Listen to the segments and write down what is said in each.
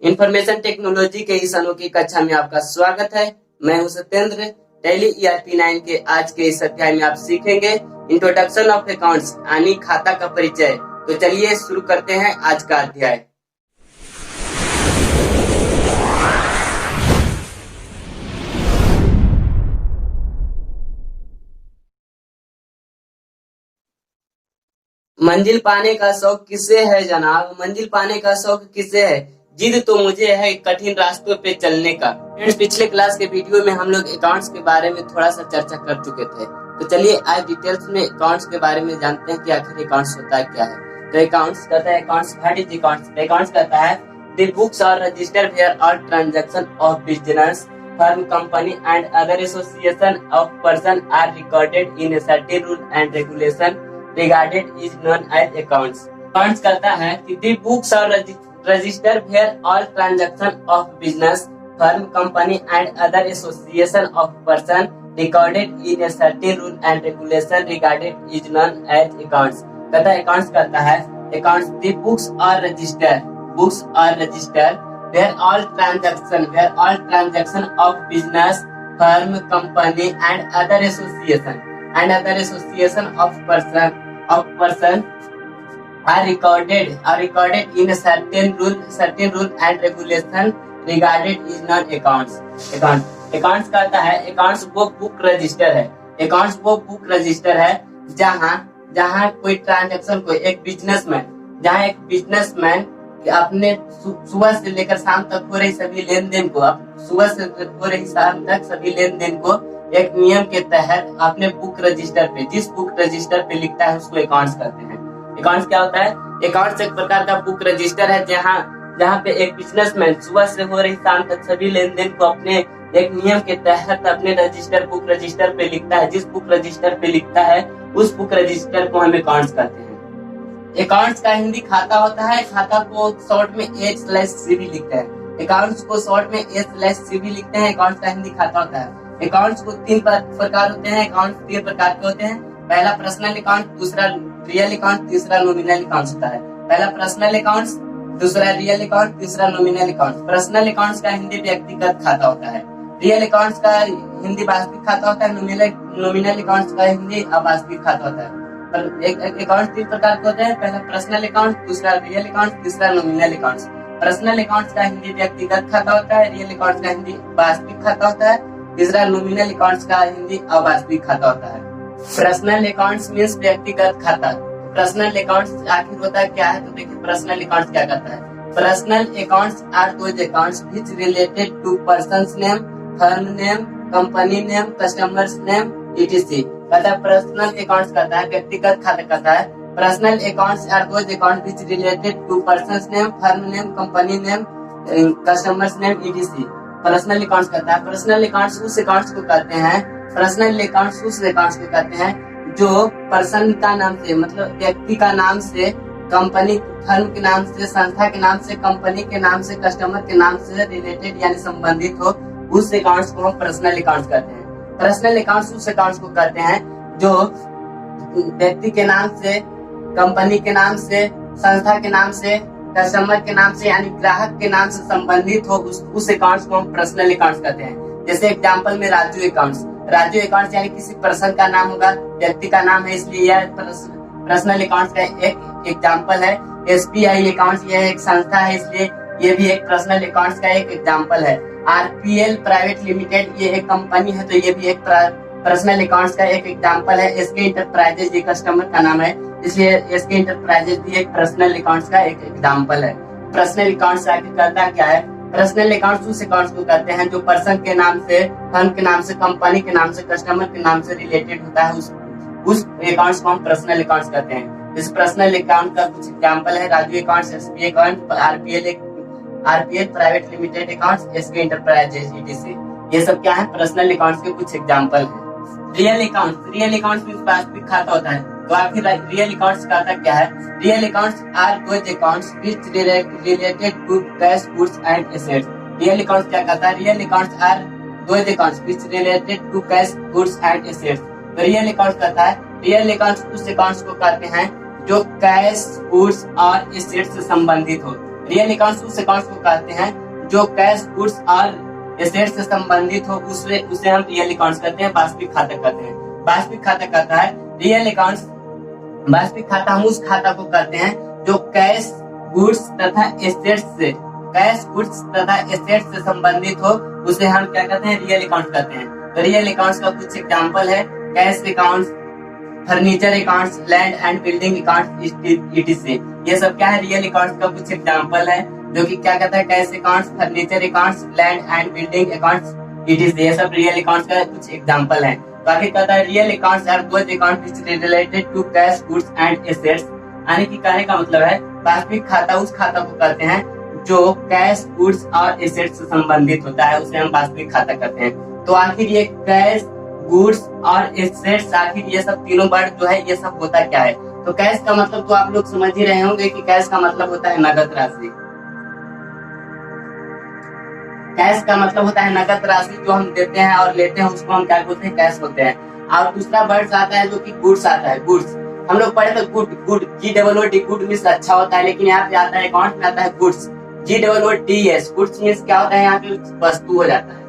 Information technology के इस अनोखी कक्षा में आपका स्वागत है। मैं हूं सत्येंद्र। टैली ERP9 के आज के इस अध्याय में आप सीखेंगे इंट्रोडक्शन ऑफ अकाउंट्स यानी खाता का परिचय। तो चलिए शुरू करते हैं आज का अध्याय। मंजिल पाने का शौक किसे है जनाब? मंजिल पाने का शौक किसे है? जिद तो मुझे है कठिन रास्तों पे चलने का। फ्रेंड्स, पिछले क्लास के वीडियो में हम लोग अकाउंट्स के बारे में थोड़ा सा चर्चा कर चुके थे। तो चलिए आज डिटेल्स में अकाउंट्स के बारे में जानते हैं कि आखिर अकाउंट्स होता है क्या है। तो अकाउंट्स कहता है accounts what is accounts? Accounts कहता है the books are register where all transaction of business firm company and other association of person are recorded in a certain rule and regulation regarded is known as accounts. Accounts कहता है कि the books are register where all transaction of business, firm, company and other association of person recorded in a certain rule and regulation regarded is known as accounts। कहता है accounts कहता है accounts the books are registered where all transaction of business, firm, company and other association of person are recorded in a certain rule and regulation regarded is not accounts। accounts कहता है accounts वो book register है। accounts वो book register है जहाँ कोई transaction को एक बिजनेसमैन अपने सुबह से लेकर शाम तक हो रही सभी लेन देन को एक नियम के तहत अपने बुक रजिस्टर पे जिस बुक रजिस्टर पे लिखता है उसको अकाउंट्स कहते हैं। अकाउंट्स क्या होता है? अकाउंट्स एक प्रकार का बुक रजिस्टर है जहाँ पे एक बिजनेसमैन सुबह से हो रही शाम तक सभी लेन देन को अपने एक नियम के तहत अपने बुक रजिस्टर पे लिखता है। जिस बुक रजिस्टर पे लिखता है उस बुक रजिस्टर को हम अकाउंट्स कहते हैं। अकाउंट्स का हिंदी खाता होता है। खाता को शॉर्ट में A/CB लिखते हैं। अकाउंट्स को शॉर्ट में A/CB लिखते हैं। अकाउंट्स का हिंदी खाता होता है। अकाउंट्स को तीन प्रकार होते हैं। अकाउंट्स तीन प्रकार के होते हैं। पहला पर्सनल अकाउंट, दूसरा रियल अकाउंट, तीसरा नॉमिनल अकाउंट होता है। पहला पर्सनल अकाउंट, दूसरा रियल अकाउंट, तीसरा नॉमिनल अकाउंट। पर्सनल अकाउंट्स का हिंदी व्यक्तिगत खाता होता है। रियल अकाउंट्स का हिंदी वास्तविक खाता होता है। नॉमिनल अकाउंट्स का हिंदी अवास्तविक खाता होता है। अकाउंट तीन प्रकार के होते हैं। पहला पर्सनल अकाउंट, दूसरा रियल अकाउंट, तीसरा नॉमिनल अकाउंट। पर्सनल अकाउंट्स का हिंदी व्यक्तिगत खाता होता है। रियल अकाउंट्स का हिंदी वास्तविक खाता होता है। तीसरा नॉमिनल अकाउंट्स का हिंदी अवास्तविक खाता होता है। पर्सनल अकाउंट्स मीन्स व्यक्तिगत खाता। पर्सनल अकाउंट्स आखिर होता है क्या है? तो देखिए पर्सनल अकाउंट्स क्या करता है। Personal accounts are those accounts which related to persons name, firm name, company name, customers name etc। कहता है पर्सनल अकाउंट्स कहता है व्यक्तिगत खाता कहता है। Personal accounts are those accounts which related to persons name, firm name, company name, customers name etc। Personal accounts कहता है। पर्सनल अकाउंट्स उस अकाउंट्स को कहते हैं जो पर्सन का नाम से मतलब व्यक्ति का नाम से, कंपनी फर्म के नाम से, संस्था के नाम से, कंपनी के नाम से, कस्टमर के नाम से रिलेटेड यानी संबंधित हो उस अकाउंट्स को हम पर्सनल अकाउंट्स कहते हैं। पर्सनल अकाउंट्स उस अकाउंट्स को कहते हैं जो व्यक्ति के नाम से, कंपनी के नाम से, संस्था के नाम से, कस्टमर के नाम से यानी ग्राहक के नाम से संबंधित हो उस अकाउंट्स को हम पर्सनल अकाउंट्स कहते हैं। जैसे एग्जाम्पल में राजू अकाउंट्स यानी किसी पर्सन का नाम होगा, व्यक्ति का नाम है, इसलिए यह पर्सनल अकाउंट्स का एक एग्जाम्पल है। SBI अकाउंट्स यह एक संस्था है, इसलिए ये भी एक पर्सनल अकाउंट्स का एक एग्जाम्पल है। RPL प्राइवेट लिमिटेड ये एक कंपनी है, तो ये भी एक पर्सनल अकाउंट्स का एक एग्जाम्पल है। SK इंटरप्राइजेज ये कस्टमर का नाम है, इसलिए SK इंटरप्राइजेज भी एक पर्सनल अकाउंट्स का एक एग्जाम्पल है। पर्सनल अकाउंट्स आखिर करता क्या है? पर्सनल अकाउंट्स उस अकाउंट्स को कहते हैं जो पर्सन के नाम से, फर्म के नाम से, कंपनी के नाम से, कस्टमर के नाम से रिलेटेड होता है। उस अकाउंट्स को हम पर्सनल अकाउंट्स कहते हैं। इस पर्सनल अकाउंट का कुछ एग्जांपल है Raju accounts, SBI account, RPL private limited accounts, SK enterprises etc। ये सब क्या है? पर्सनल अकाउंट्स के कुछ एग्जांपल हैं। रियल अकाउंट्स मींस वास्तविक खाता होता है। तो आखिर रियल अकाउंट्स का अर्थ क्या है? Real accounts are those accounts which related to cash, goods and assets. Real accounts क्या कहता है? Real accounts are those accounts which related to cash, goods and assets. तो रियल अकाउंट्स कहता है, रियल अकाउंट्स उस अकाउंट्स को कहते हैं जो कैश, गुड्स और एसेट्स से संबंधित हो। रियल अकाउंट्स उस अकाउंट्स को कहते हैं जो कैश, गुड्स और एसेट्स से संबंधित हो, उसे हम रियल अकाउंट्स कहते हैं, वास्तविक खाता कहते हैं। वास्तविक खाता कहता है रियल अकाउंट्स, वास्तविक खाता हम उस खाता को कहते हैं जो कैश, गुड्स तथा एसेट्स से, कैश, गुड्स तथा एसेट्स से संबंधित हो, उसे हम क्या कहते हैं? रियल अकाउंट्स कहते हैं। तो रियल अकाउंट्स का कुछ एग्जांपल है cash accounts, furniture accounts, land and building accounts, etc। ये सब क्या है? रियल अकाउंट्स का कुछ एग्जांपल है जो कि क्या कहता है? Cash accounts, furniture accounts, land and building accounts, etc। ये सब रियल अकाउंट्स का कुछ एग्जांपल है। तो आगे कहता है real accounts are those accounts which related to cash, goods and assets. यानी कि कहने का मतलब है वास्तविक खाता उस खाता को कहते हैं जो कैश, गुड्स और एसेट्स से संबंधित होता है, उसे हम वास्तविक खाता कहते हैं। तो आखिर ये कैश, गुड्स और एसेट्स, आखिर ये सब तीनों वर्ड जो है ये सब होता क्या है? तो कैश का मतलब तो आप लोग समझ ही रहे होंगे कि कैश का मतलब होता है नगद राशि। कैश का मतलब होता है नगद राशि जो हम देते हैं और लेते हैं, उसको हम क्या बोलते हैं? कैश होते हैं। और दूसरा वर्ड आता है जो कि गुड्स आता है। गुड्स हम लोग पढ़े तो good, good GOOD, good means अच्छा होता है, लेकिन यहाँ पे आता है अकाउंट में आता है गुड्स, GOODS। गुड्स मीन्स क्या होता है? यहाँ पे वस्तु हो जाता है।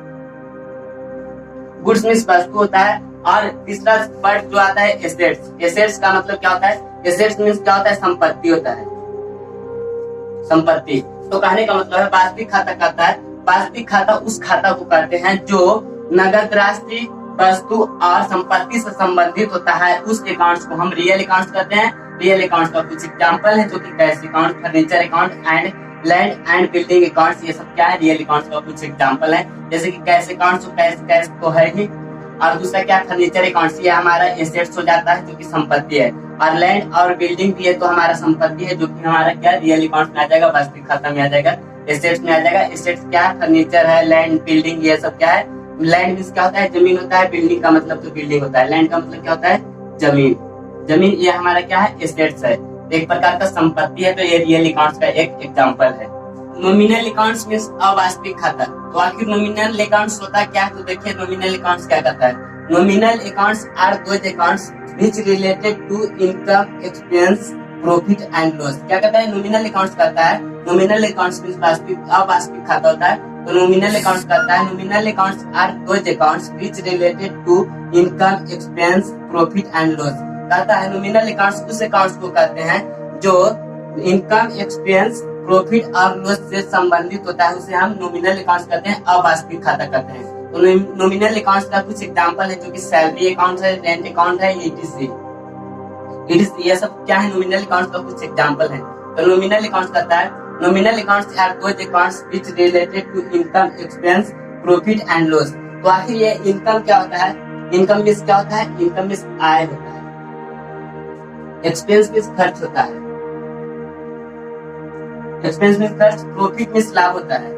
गुड्स मीन्स वस्तु होता है। और तीसरा वर्ड जो आता है एसेट्स। एसेट्स का मतलब क्या होता है? एसेट्स मीन्स क्या होता है? संपत्ति होता है, संपत्ति। तो कहने का मतलब है वास्तविक खाता कहता है, वास्तविक खाता उस खाता को कहते हैं जो नगद राशि, वस्तु और संपत्ति से संबंधित होता है, उस अकाउंट्स को हम रियल अकाउंट्स कहते हैं। रियल अकाउंट्स का कुछ एग्जांपल है जो कि cash account, furniture account and land and building accounts, ये सब क्या है? रियल अकाउंट्स का कुछ एग्जांपल है। जैसे कि कैश अकाउंट, तो कैश तो है ही, और दूसरा क्या? फर्नीचर अकाउंट्स, ये हमारा एसेट्स हो जाता है जो कि संपत्ति है। और लैंड और बिल्डिंग भी है तो हमारा संपत्ति है, जो कि हमारा क्या? रियल अकाउंट में आ जाएगा, वास्तविक खाता में आ जाएगा, एसेट्स में आ जाएगा। एसेट्स क्या है? फर्नीचर है, लैंड, बिल्डिंग, ये सब क्या है? लैंड मीन्स क्या होता है? जमीन होता है। बिल्डिंग का मतलब तो बिल्डिंग होता है। लैंड का मतलब क्या होता है? जमीन। जमीन ये हमारा क्या है? एसेट्स है, एक प्रकार का संपत्ति है। तो ये रियल अकाउंट्स का एक एग्जांपल है। नॉमिनल अकाउंट्स मीन्स अवास्तविक खाता। तो आखिर नॉमिनल अकाउंट्स होता क्या है? तो देखिए नॉमिनल अकाउंट्स क्या कहता है। Nominal accounts are those accounts which related to income, expense, profit and loss. क्या कहता है? नॉमिनल अकाउंट्स कहता है, नॉमिनल अकाउंट्स मींस वास्तविक, अवास्तविक खाता होता है। तो नॉमिनल अकाउंट्स कहता है nominal accounts are those accounts which related to income, expense, profit and loss. कहता है नॉमिनल अकाउंट्स उस अकाउंट्स को कहते हैं जो इनकम, एक्सपेंस, प्रॉफिट और लॉस से संबंधित होता है, उसे हम नॉमिनल अकाउंट्स कहते हैं, अवास्तविक खाता कहते हैं। तो नॉमिनल अकाउंट्स का कुछ एग्जांपल है जो कि सैलरी अकाउंट है, रेंट अकाउंट है, etc। ये सब क्या है? नॉमिनल अकाउंट्स का कुछ एग्जांपल है। तो नॉमिनल अकाउंट्स कहता है nominal accounts are those accounts which related to income, expense, profit and loss. तो आखिर ये इनकम क्या होता है? इनकम मींस क्या होता है? इनकम मींस आय होता है। एक्सपेंस मींस खर्च होता है, एक्सपेंस मींस खर्च। प्रॉफिट मींस लाभ होता है,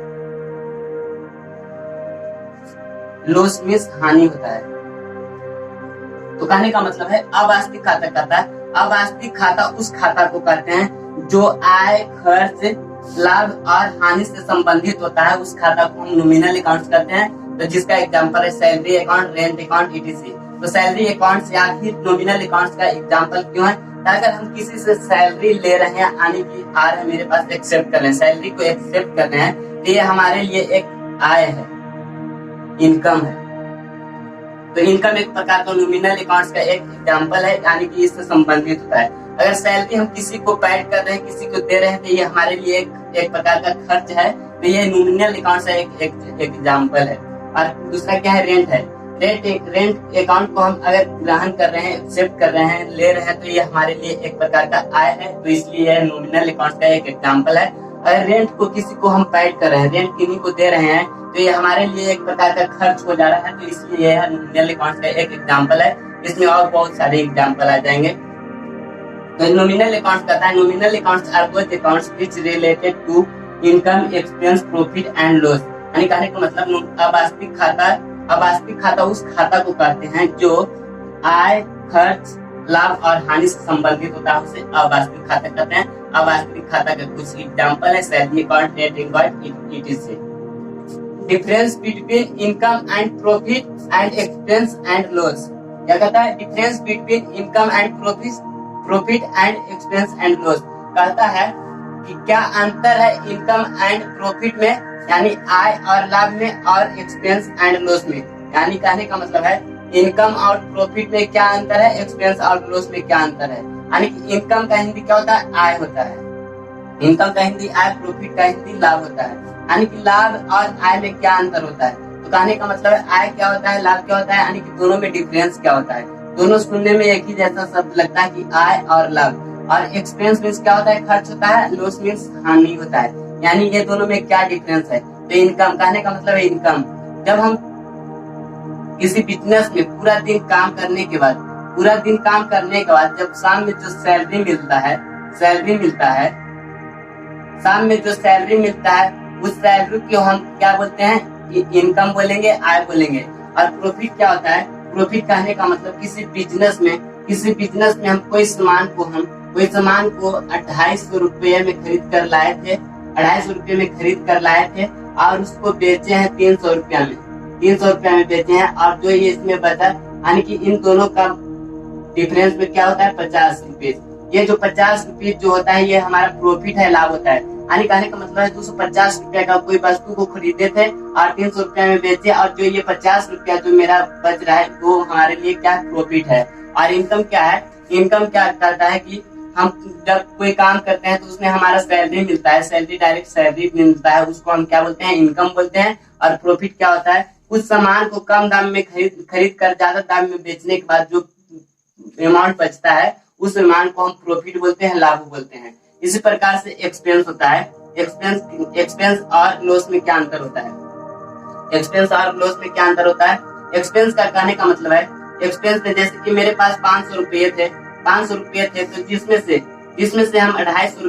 लॉस मींस हानि होता है। तो कहने का मतलब है अवास्तविक खाता कहता है, अवास्तविक खाता उस खाता को कहते हैं जो आय, खर्च, लाभ और हानि से संबंधित होता है, उस खाता को हम नॉमिनल अकाउंट्स कहते हैं। तो जिसका एग्जांपल है salary account, rent account, etc। तो सैलरी अकाउंट से आखिर नॉमिनल अकाउंट्स का एग्जांपल क्यों है? अगर हम किसी से सैलरी ले रहे हैं, आने की आ रहे हैं मेरे पास, एक्सेप्ट कर रहे हैं, सैलरी को एक्सेप्ट कर रहे हैं, तो ये हमारे लिए एक आय है, इनकम है। तो इनकम एक प्रकार का नॉमिनल अकाउंट्स का एक एग्जांपल है, यानी कि इससे संबंधित होता है। अगर सैलरी हम किसी को पेड कर रहे हैं, किसी को दे रहे हैं, तो ये हमारे लिए एक प्रकार का खर्च है। तो ये नॉमिनल अकाउंट्स का एक एग्जांपल है। और दूसरा क्या है? रेंट है। रेंट अकाउंट को हम अगर ग्रहण कर रहे हैं, एक्सेप्ट कर रहे हैं, ले रहे हैं, तो ये हमारे लिए एक प्रकार का आय है। तो इसलिए नॉमिनल अकाउंट्स का एक एग्जांपल है। अगर रेंट को किसी को हम पेड कर रहे हैं, रेंट किन्हीं को दे रहे हैं, तो ये हमारे लिए एक प्रकार का खर्च हो जा रहा है। तो इसलिए यह नॉमिनल अकाउंट्स का एक एग्जांपल है। इसमें और बहुत सारे एग्जांपल आ जाएंगे। तो नॉमिनल अकाउंट्स कहता है nominal accounts are those accounts which related to income, expense, profit and loss. यानी कहने का मतलब अवास्तविक खाता, अवास्तविक खाता उस खाता को कहते हैं जो आय, खर्च, लाभ और हानि से संबंधित होता है उसे अवास्तविक खाता कहते हैं। अवास्तविक खाता का कुछ एग्जाम्पल है salary account, net account, etc। Difference between income and profit and expense and loss. क्या कहता है? Difference between income and profit and expense and loss. कहता है कि क्या अंतर है इनकम एंड प्रॉफिट में, यानी आय और लाभ में, और एक्सपेंस एंड लॉस में। यानी कहने का मतलब है इनकम और प्रॉफिट में क्या अंतर है, एक्सपेंस और लॉस में क्या अंतर है। यानी कि इनकम का हिंदी क्या होता है? आय होता है। इनकम का हिंदी आय, प्रॉफिट का हिंदी लाभ होता है। यानी कि लाभ और आय में क्या अंतर होता है। तो कहने का मतलब है आय क्या होता है, लाभ क्या होता है, यानी कि दोनों में डिफरेंस क्या होता है। दोनों सुनने में एक ही जैसा शब्द लगता है कि आय और लाभ। और एक्सपेंस मीन्स क्या होता है? खर्च होता है। लॉस मीन्स हानि होता है। यानी ये दोनों में क्या डिफरेंस है। तो इनकम कहने का मतलब है इनकम, जब हम किसी बिजनेस में पूरा दिन काम करने के बाद जब शाम में जो सैलरी मिलता है शाम में जो सैलरी मिलता है उस सैलरी को हम क्या बोलते हैं? इनकम बोलेंगे, आय बोलेंगे। और प्रॉफिट क्या होता है? प्रॉफिट कहने का मतलब किसी बिजनेस में हम कोई सामान को 250 रुपये में खरीद कर लाए थे, 250 रुपये में खरीद कर लाए थे और उसको बेचे हैं 300 रुपया में, 300 रुपया में बेचे हैं। और जो ये इसमें बचा, यानी कि इन दोनों का डिफरेंस में क्या होता है? 50 रुपये। ये जो 50 रुपये जो होता है ये हमारा प्रॉफिट है, लाभ होता है। यानी कहने का मतलब है 250 रुपया का कोई वस्तु को खरीदे थे और 300 रुपया में बेचे, और जो ये 50 रुपया जो मेरा बच रहा है वो हमारे लिए क्या प्रॉफिट है। और इनकम क्या है? इनकम क्या करता है कि हम जब कोई काम करते हैं तो उसमें हमारा सैलरी मिलता है, डायरेक्ट सैलरी मिलता है, उसको हम क्या बोलते हैं? इनकम बोलते हैं। और प्रॉफिट क्या होता है? कुछ सामान को कम दाम में खरीद कर ज्यादा दाम में बेचने के बाद जो अमाउंट बचता है उस अमाउंट को हम प्रॉफिट बोलते हैं, लाभ बोलते हैं। इसी प्रकार से एक्सपेंस होता है। एक्सपेंस और लॉस में क्या अंतर होता है? एक्सपेंस और लॉस में क्या अंतर होता है? एक्सपेंस का कहने का मतलब है एक्सपेंस में जैसे कि मेरे पास 500 रुपये थे तो जिसमें से हम 250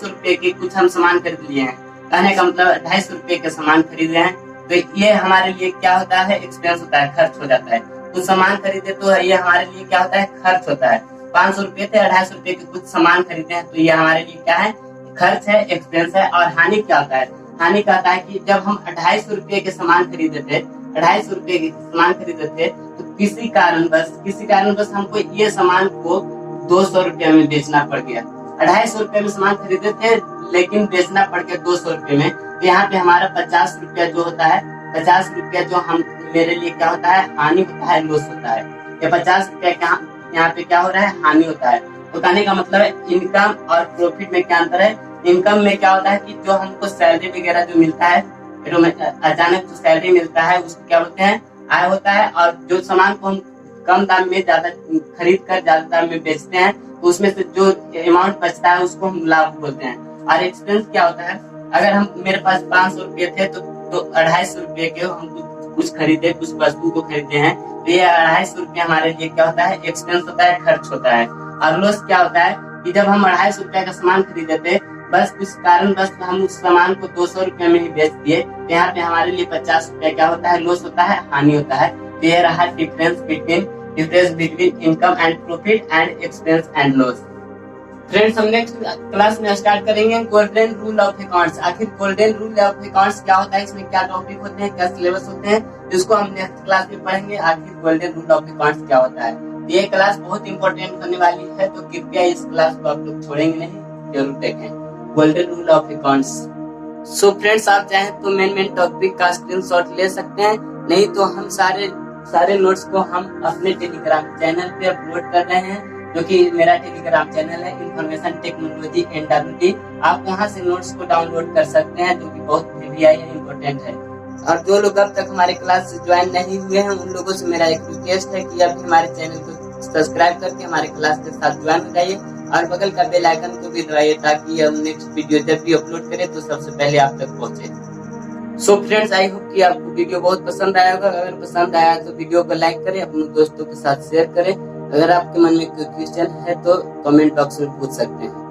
रुपये के कुछ हम सामान खरीद लिए हैं। कहने का मतलब 250 रुपये के सामान खरीद रहे हैं तो ये हमारे लिए क्या होता है? एक्सपेंस होता है, खर्च हो जाता है। कुछ सामान खरीदे तो ये हमारे लिए क्या होता है? खर्च होता है। 500 रुपये थे, 250 रुपये के कुछ सामान खरीदे हैं तो ये हमारे लिए क्या है? खर्च है, एक्सपेंस है। और हानि क्या होता है? हानि कहता है कि जब हम 250 रुपये के सामान खरीदे थे तो किसी कारणवश हमको ये सामान को 200 रुपये में बेचना पड़ गया। 250 रुपये में सामान खरीदे थे लेकिन बेचना पड़ गया 200 रुपये में। तो यहाँ पे हमारा 50 रुपया जो होता है, 50 रुपया जो हम मेरे लिए क्या होता है? हानि होता है, लॉस होता है। ये 50 रुपया यहाँ पे क्या हो रहा है? हानि होता है। तो कहने का मतलब है इनकम और प्रॉफिट में क्या अंतर है? इनकम में क्या होता है कि जो हमको सैलरी वगैरह जो मिलता है, अचानक जो सैलरी मिलता है उसको क्या बोलते हैं? आय होता है। और जो सामान को हम कम दाम में खरीद कर ज्यादा दाम में बेचते हैं तो उसमें से जो अमाउंट बचता है उसको हम लाभ बोलते हैं। और एक्सपेंस क्या होता है? अगर हम मेरे पास 500 रुपये थे तो 250 रुपये के हम कुछ खरीदे, कुछ वस्तु को खरीदे हैं तो ये 250 रुपया हमारे लिए क्या होता है? एक्सपेंस होता है, खर्च होता है। और लॉस क्या होता है कि जब हम 250 रुपया का सामान खरीदे थे, बस कुछ कारणवश हम उस सामान को 200 रुपये में ही बेच दिए, तो यहाँ पे हमारे लिए 50 रुपया क्या होता है? लॉस होता है, हानि होता है। तो ये रहा difference between income and profit and expense and loss. Friends, हम नेक्स्ट क्लास में स्टार्ट करेंगे गोल्डन रूल ऑफ अकाउंट्स। आखिर गोल्डन रूल ऑफ अकाउंट्स क्या होता है, इसमें क्या टॉपिक होते हैं, क्या सिलेबस होते हैं, जिसको हम नेक्स्ट क्लास में पढ़ेंगे। आखिर गोल्डन रूल ऑफ अकाउंट्स क्या होता है, ये क्लास बहुत इंपॉर्टेंट होने वाली है, तो कृपया इस क्लास को आप लोग छोड़ेंगे नहीं, जरूर देखें golden rule of accounts. So friends, आप चाहें तो मेन टॉपिक का स्क्रीनशॉट ले सकते हैं, नहीं तो हम सारे नोट्स को हम अपने टेलीग्राम चैनल पे अपलोड कर रहे हैं, जो कि मेरा टेलीग्राम चैनल है इन्फॉर्मेशन टेक्नोलॉजी NWT। आप वहां से नोट्स को डाउनलोड कर सकते हैं, जो कि बहुत VVI है, इम्पोर्टेंट है। और जो लोग अब तक हमारे क्लास से ज्वाइन नहीं हुए हैं, उन लोगों से मेरा एक रिक्वेस्ट है कि अभी हमारे चैनल को सब्सक्राइब करके हमारे क्लास के साथ ज्वाइन हो जाइए और बगल का बेल आइकन को भी दबाइए, ताकि हम नेक्स्ट वीडियो जब भी अपलोड करें तो सबसे पहले आप तक पहुंचे। सो फ्रेंड्स, आई होप कि आपको वीडियो बहुत पसंद आया होगा। अगर पसंद आया तो वीडियो को लाइक करें, अपने दोस्तों के साथ शेयर करें। अगर आपके मन में कोई क्वेश्चन है तो कमेंट बॉक्स में पूछ सकते हैं।